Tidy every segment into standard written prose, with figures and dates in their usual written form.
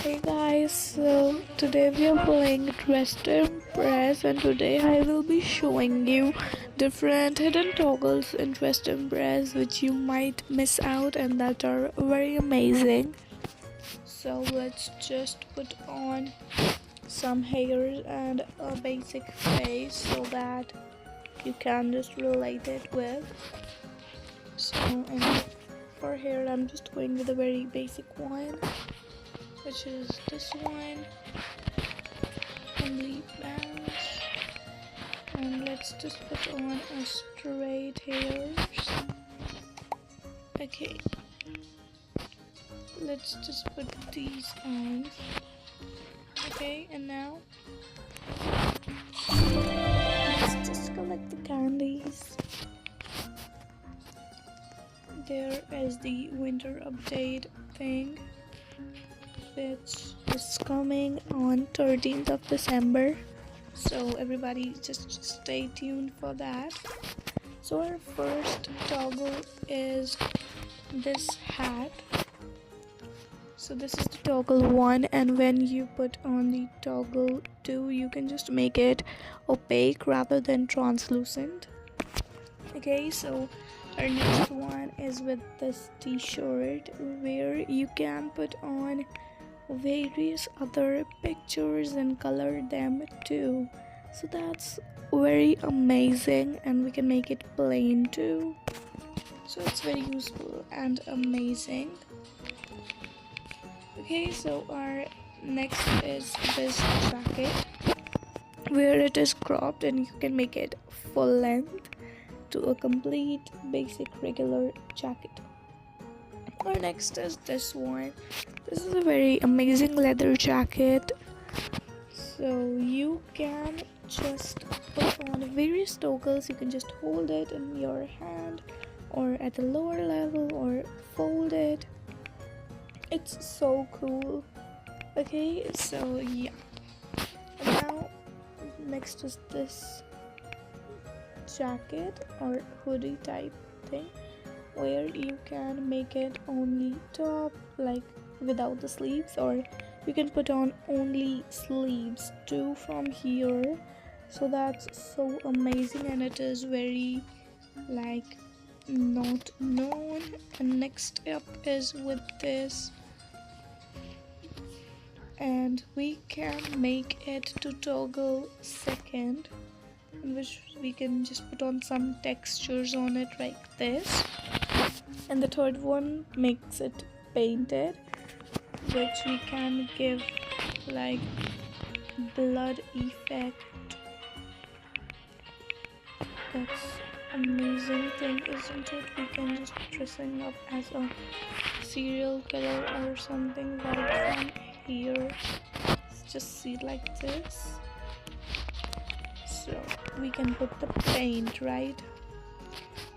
Hey guys, so today we are playing Dress to Impress, and today I will be showing you different hidden toggles in Dress to Impress which you might miss out and that are very amazing. So let's just put on some hair and a basic face so that you can just relate it with. So and for hair I'm just going with a very basic one, which is this one, only bands. And let's just put on a straight hairs. Okay, let's just put these on. Okay, and now let's just collect the candies. There is the winter update thing, which is coming on 13th of December, so everybody just stay tuned for that. So our first toggle is this hat. So this is the toggle 1, and when you put on the toggle 2 you can just make it opaque rather than translucent. Okay, so our next one is with this t-shirt, where you can put on various other pictures and color them too. So that's very amazing, and we can make it plain too. So it's very useful and amazing. Okay, so our next is this jacket, where it is cropped and you can make it full length to a complete basic regular jacket. Our next is this one. This is a very amazing leather jacket, so you can just put on various toggles. You can just hold it in your hand or at a lower level or fold it. It's so cool. Okay, so yeah. And now next is this jacket or hoodie type thing, where you can make it only top, like without the sleeves, or you can put on only sleeves too from here. So that's so amazing, and it is very like not known. And next up is with this, and we can make it to toggle second, in which we can just put on some textures on it like this. And the third one makes it painted, which we can give like blood effect. That's amazing thing, isn't it? We can just dressing up as a serial killer or something right from here. Let's just see like this. So we can put the paint right.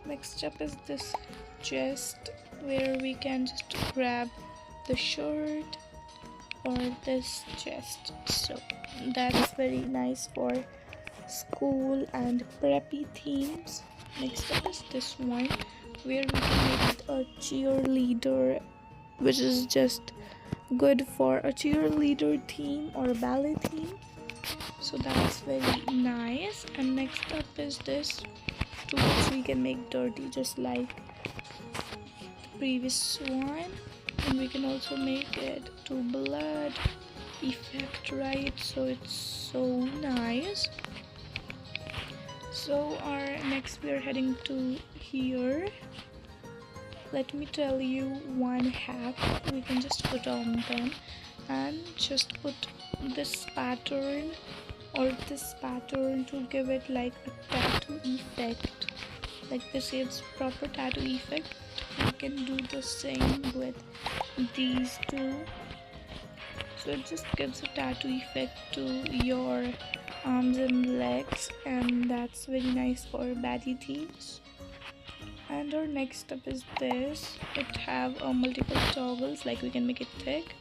Next up is this chest, where we can just grab the shirt or this chest. So that's very nice for school and preppy themes. Next up is this one, where we can make it a cheerleader, which is just good for a cheerleader theme or a ballet theme. So that's very nice. And next up is this, to which we can make dirty just like the previous one, and we can also make it to blood effect, right? So it's so nice. So our next, we are heading to here. Let me tell you one hack. We can just put on them and just put this pattern or this pattern to give it like a tattoo effect. Like this is proper tattoo effect. You can do the same with these two. So it just gives a tattoo effect to your arms and legs, and that's very nice for baddie themes. And our next up is this. It have multiple toggles, like we can make it thick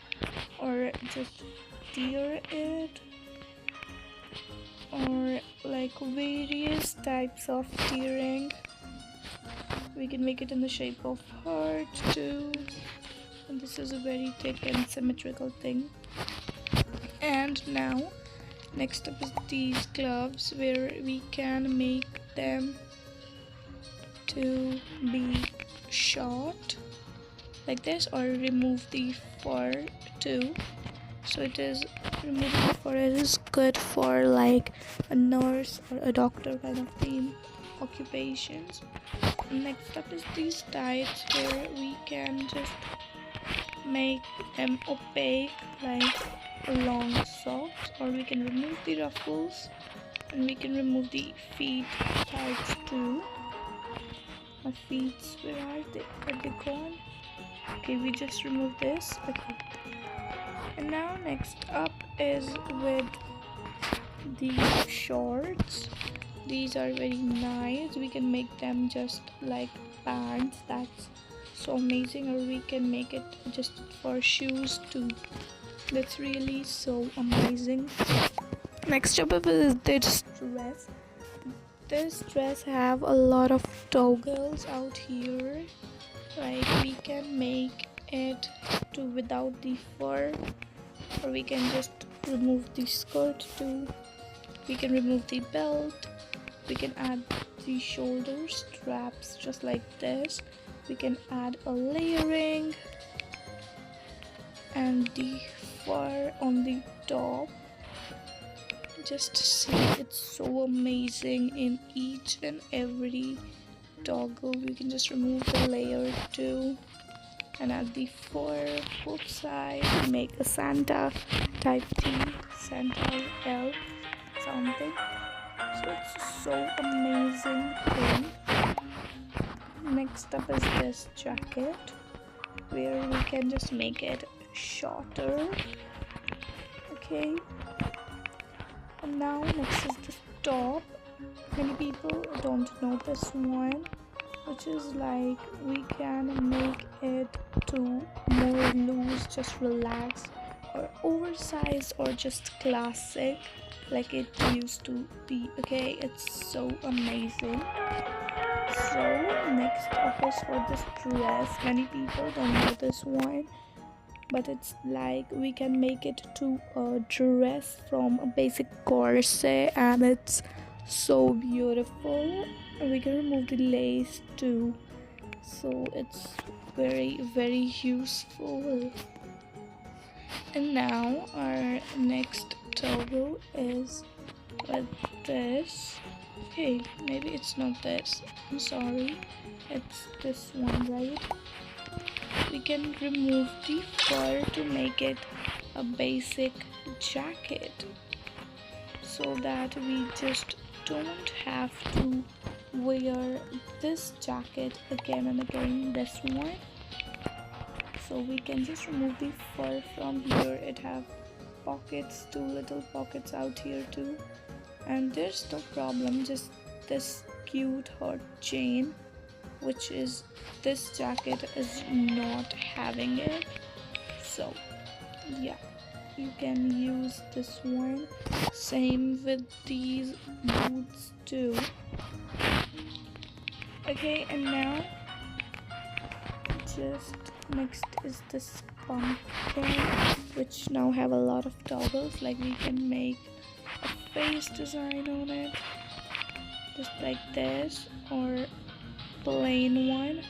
or just tear it, or like various types of tearing. We can make it in the shape of heart too. and this is a very thick and symmetrical thing. And now next up is these gloves, where we can make them to be short like this, or remove the fur too. So it is, removing the fur is good for like a nurse or a doctor kind of theme occupations. Next up is these tights, where we can just make them opaque like long socks, or we can remove the ruffles, and we can remove the feet tights too. My feet, where are they? Are they gone? Okay, we just remove this. Okay. And now next up is with the shorts. These are very nice. We can make them just like pants. That's so amazing. Or we can make it just for shoes too. That's really so amazing. Next up is this dress. This dress have a lot of toggles out here. Like we can make it to without the fur, or we can just remove the skirt too. We can remove the belt. We can add the shoulder straps just like this. We can add a layering and the fur on the top. Just see, it's so amazing in each and every toggle. We can just remove the layer too and add the fur both sides, make a Santa type theme, Santa elf something. So it's so amazing thing. Next up is this jacket, where we can just make it shorter. Okay. And now next is the top. Many people don't know this one, which is like we can make it to more loose, just relaxed, or oversized, or just classic like it used to be. Okay, it's so amazing. So next up is for this dress. Many people don't know this one, but it's like we can make it to a dress from a basic corset, and it's so beautiful. We can remove the lace too, so it's very useful. And now our next toggle is with this. Okay, maybe it's not this, I'm sorry, it's this one, right? We can remove the fur to make it a basic jacket, so that we just don't have to wear this jacket again and again, this one. So we can just remove the fur from here. It have pockets, 2 little pockets out here too, and there's no problem, just this cute heart chain, which is this jacket is not having it. So yeah, you can use this one. Same with these boots too. Okay, and now just next is this pumpkin, which now have a lot of toggles. Like we can make a face design on it just like this, or plain one.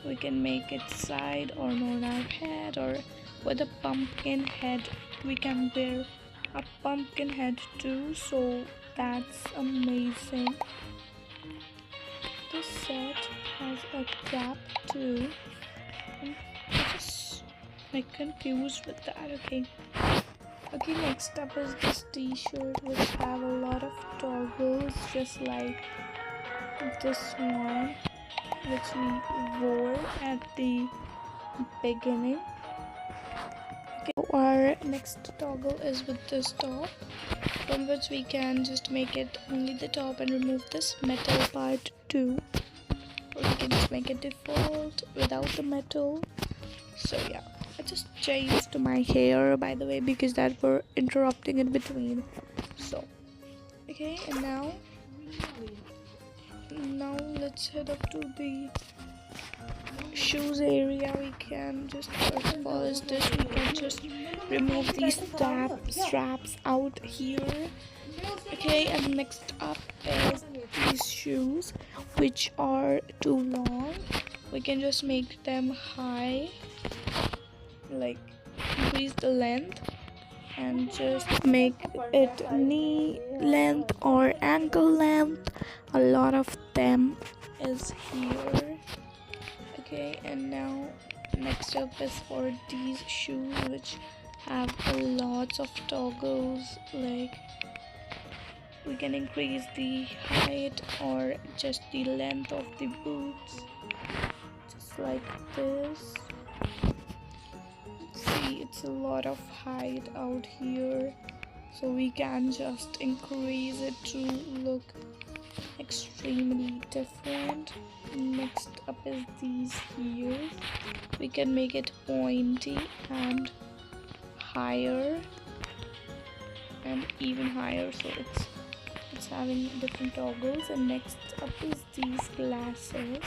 We can make it side or on our head, or with a pumpkin head. We can wear a pumpkin head too, so that's amazing. This set has a cap too. I'm just like confused with that. Okay, next up is this t-shirt, which have a lot of toggles, just like this one, which we wore at the beginning. Okay, so our next toggle is with this top, from which we can just make it only the top and remove this metal part too, or we can just make it default without the metal. So yeah, I just changed my hair, by the way, because that were interrupting in between. So okay, and now let's head up to the shoes area, we can just, first of all is this, we can just remove these straps out here. Okay, and next up is these shoes which are too long. We can just make them high, like increase the length and just make it knee length or ankle length. A lot of them is here. Okay, and now next up is for these shoes which have lots of toggles, like we can increase the height or just the length of the boots, just like this. See, it's a lot of height out here, so we can just increase it to look extremely different. Next up is these heels. We can make it pointy and higher and even higher, so it's having different toggles. And next up is these glasses.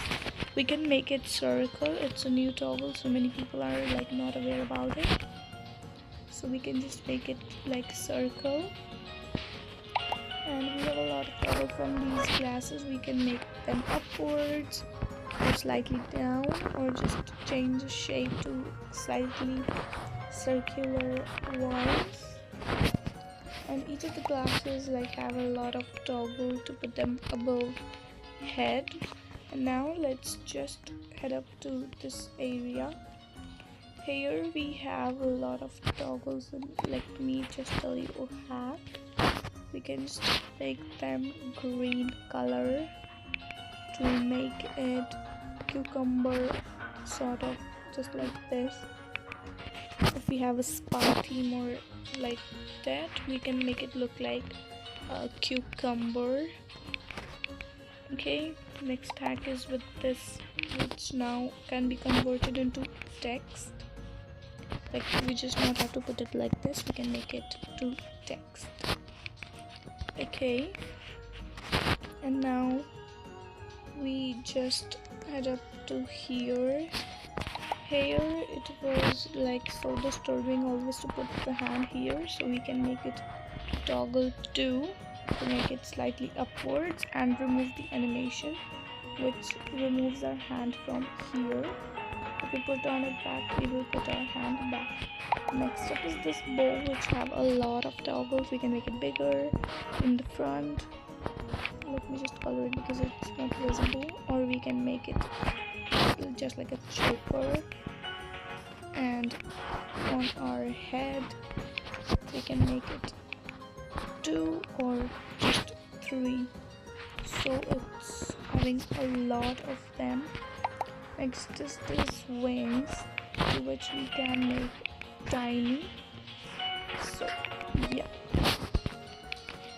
We can make it circle. It's a new toggle, so many people are like not aware about it, so we can just make it like circle. And we have a lot of toggles from these glasses. We can make them upwards or slightly down, or just change the shape to slightly circular ones. And each of the glasses like have a lot of toggle to put them above head. And now let's just head up to this area. Here we have a lot of toggles, and let me just tell you a hack. We can just make them green color to make it cucumber, sort of just like this. If we have a spa theme or like that, we can make it look like a cucumber. Okay, next hack is with this, which now can be converted into text. Like we just not have to put it like this, we can make it to text. Okay, and now we just head up to here. Here it was like so disturbing always to put the hand here, so we can make it toggle 2 to make it slightly upwards and remove the animation, which removes our hand from here. If we put on it back, we will put our hand back. Next up is this bow, which have a lot of toggles. We can make it bigger in the front. Let me just color it because it's not visible, or we can make it just like a choker. And on our head we can make it 2 or just 3, so it's having a lot of them. Next is these wings, which we can make tiny, so yeah.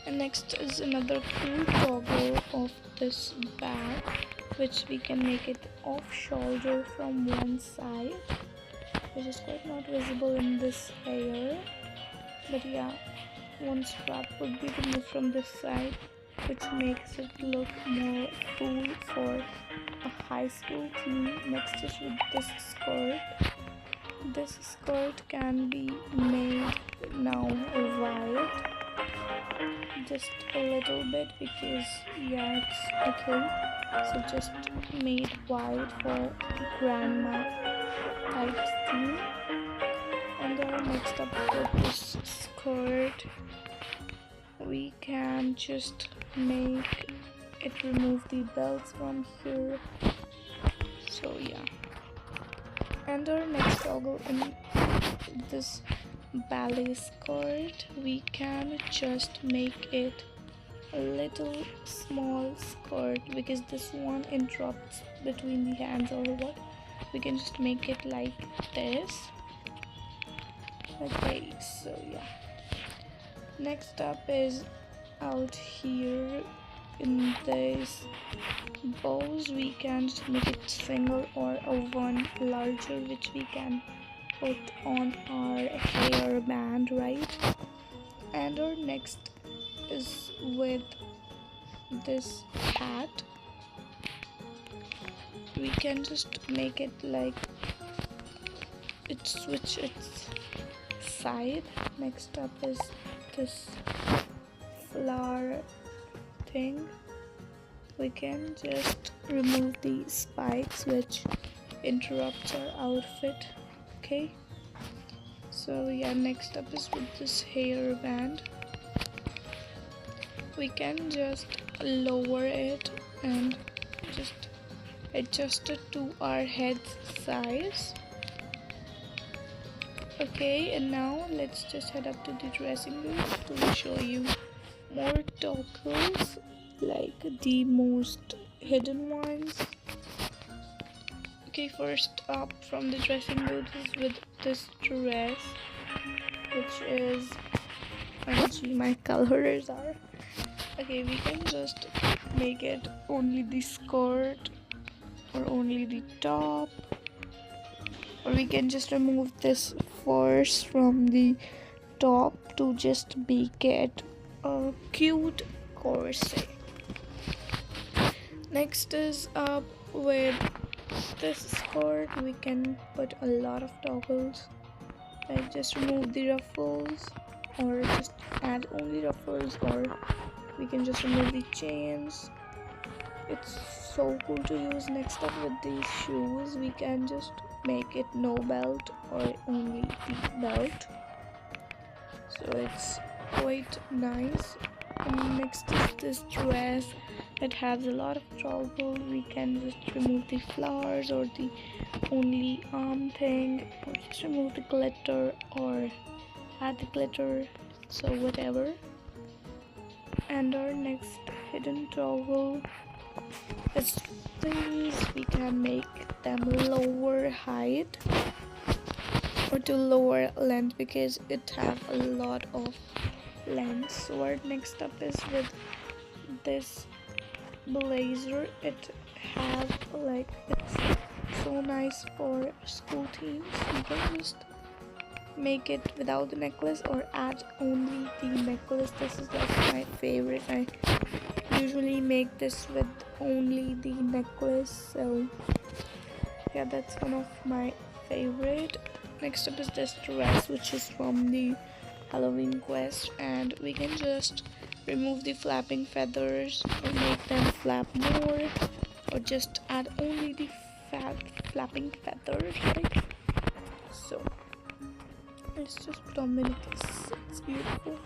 And next is another cool toggle of this bag, which we can make it off shoulder from one side, which is quite not visible in this layer, but yeah, one strap would be removed from this side, which makes it look more cool for a high school theme. Next is with this skirt. This skirt can be made now wide, just a little bit, because yeah, it's okay, so just made wide for grandma type theme. And then next up with this skirt, we can just make it remove the belts from here, so yeah. And our next toggle in this ballet skirt, we can just make it a little small skirt, because this one interrupts between the hands or what. We can just make it like this. Okay, so yeah. Next up is out here in this bows, we can just make it single or a one larger, which we can put on our hair band, right? And our next is with this hat. we can just make it like it switch its side. Next up is this flower thing. We can just remove the spikes which interrupts our outfit. Okay, so yeah, next up is with this hair band. We can just lower it and just adjust it to our head size. Okay, and now let's just head up to the dressing room to show you more toggles, like the most hidden ones. Okay, first up from the dressing room is with this dress, which is, actually my colors are, okay, we can just make it only the skirt or only the top, or we can just remove this first from the top to just make it a cute corset. Next is up with this skirt. We can put a lot of toggles, like just remove the ruffles or just add only ruffles, or we can just remove the chains. It's so cool to use. Next up with these shoes, we can just make it no belt or only the belt, so it's quite nice. And next is this dress that has a lot of toggle. We can just remove the flowers or the only arm thing, or just remove the glitter or add the glitter, so whatever. And our next hidden toggle is these. We can make them lower height or to lower length because it have a lot of length. So our next up is with this blazer. It have like, it's so nice for school teams. You can just make it without the necklace or add only the necklace. This is like my favorite. I usually make this with only the necklace, so yeah, that's one of my favorite. Next up is this dress, which is from the Halloween quest, and we can just remove the flapping feathers or make them flap more, or just add only the flapping feathers, like so. Let's just put on the necklace. It's beautiful.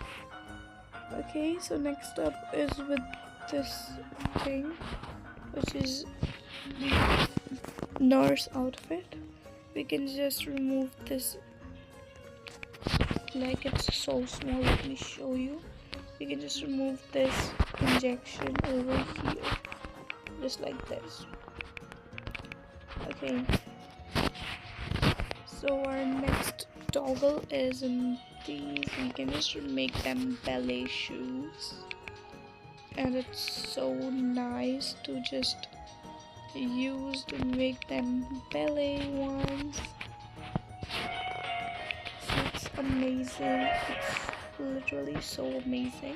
Okay, so next up is with this thing, which is the nurse outfit. We can just remove this, like it's so small. Let me show you. We can just remove this injection over here, just like this. Okay, so our next toggle is in these. We can just make them ballet shoes, and it's so nice to just use to make them ballet ones. So it's amazing. It's literally so amazing.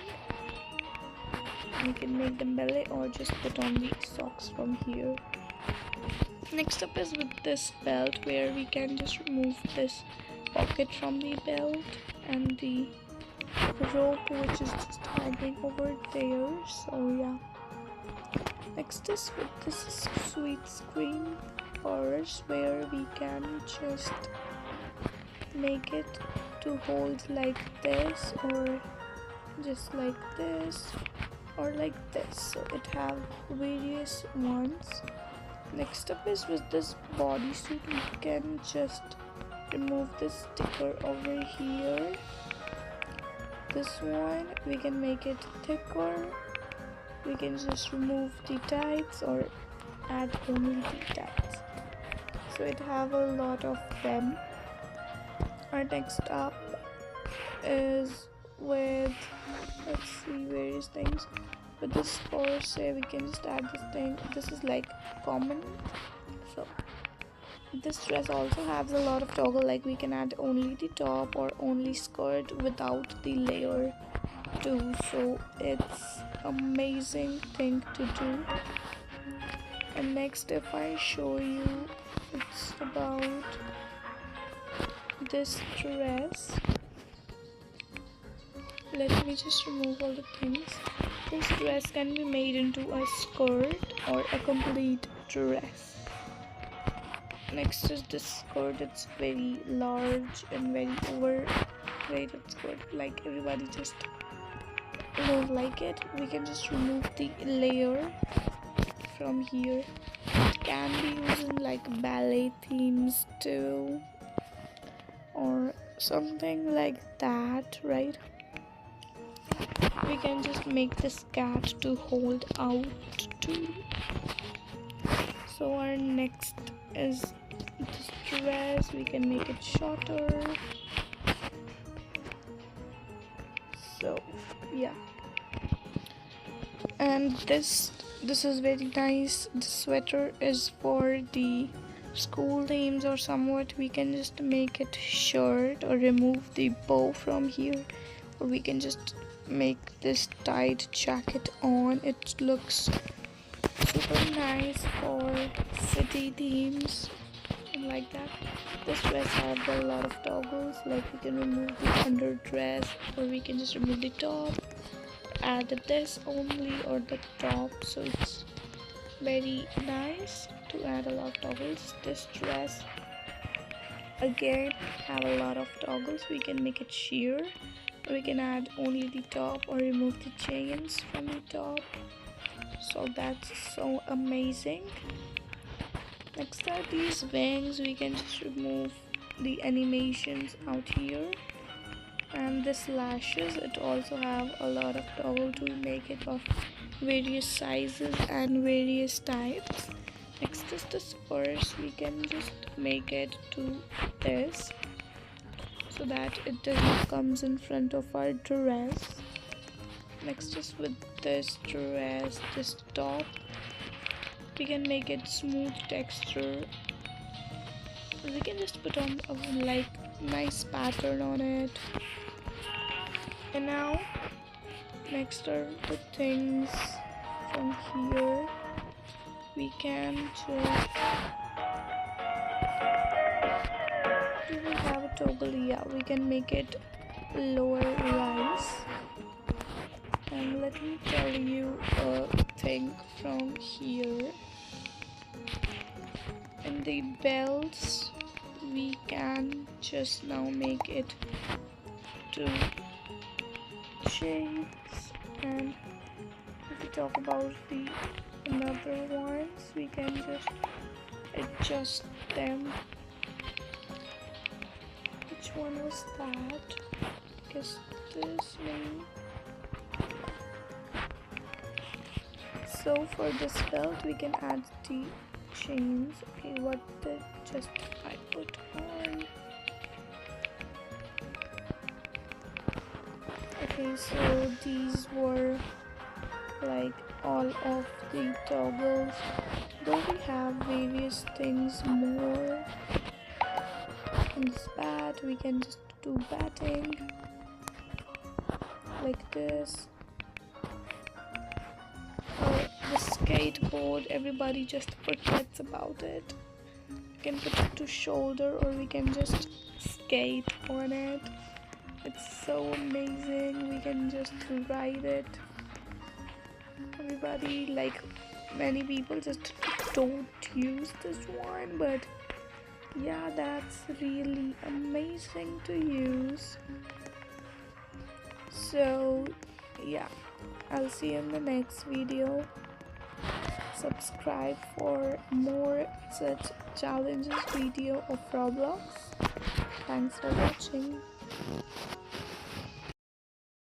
You can make them ballet or just put on the socks from here. Next up is with this belt, where we can just remove this pocket from the belt and the rope which is just hanging over there. So yeah. Next is with this sweet screen purse, where we can just make it to hold like this, or just like this, or like this. So it have various ones. Next up is with this bodysuit. We can just remove this sticker over here. This one we can make it thicker. We can just remove the tights or add only the tights. So it have a lot of them. Our next up is with, let's see, various things. With this course, we can just add this thing. This is like common. So this dress also has a lot of toggle, like we can add only the top or only skirt without the layer too. So it's amazing thing to do. And next, if I show you, it's about this dress. Let me just remove all the things. This dress can be made into a skirt or a complete dress. Next is this skirt. It's very large and very overrated skirt. Like everybody just don't like it. We can just remove the layer from here. It can be used in like ballet themes too, or something like that, right? We can just make this cat to hold out too. So our next is this dress. We can make it shorter. So yeah, and this is very nice. The sweater is for the school themes or somewhat. We can just make it shirt or remove the bow from here, or we can just make this tight jacket on. It looks super nice for city themes and like that. This dress has a lot of toggles, like we can remove the underdress, or we can just remove the top, add this only, or the top. So it's very nice to add a lot of toggles. This dress again have a lot of toggles. We can make it sheer, we can add only the top or remove the chains from the top. So that's so amazing. Next are these wings. We can just remove the animations out here, and this lashes, it also have a lot of toggle to make it of various sizes and various types. Next is this purse. We can just make it to this so that it doesn't comes in front of our dress. Next is with this dress, this top. We can make it smooth texture. We can just put on a like nice pattern on it. And now next are the things from here. We can just, do we have a toggle? Yeah, we can make it lower rise. And let me tell you a thing from here. In the belts, we can just now make it to shades, and if we talk about the another ones, we can just adjust them. Which one was that? I guess this maybe. So for this belt, we can add the chains. Okay, what did just I put on? Okay, so these were like all of the toggles. Though we have various things more in this bat, we can just do batting like this. Or the skateboard, everybody just forgets about it. We can put it to shoulder, or we can just skate on it. It's so amazing. We can just ride it. Everybody, like many people, just don't use this one, but yeah, that's really amazing to use. So yeah, I'll see you in the next video. Subscribe for more such challenges video of Roblox. Thanks for watching.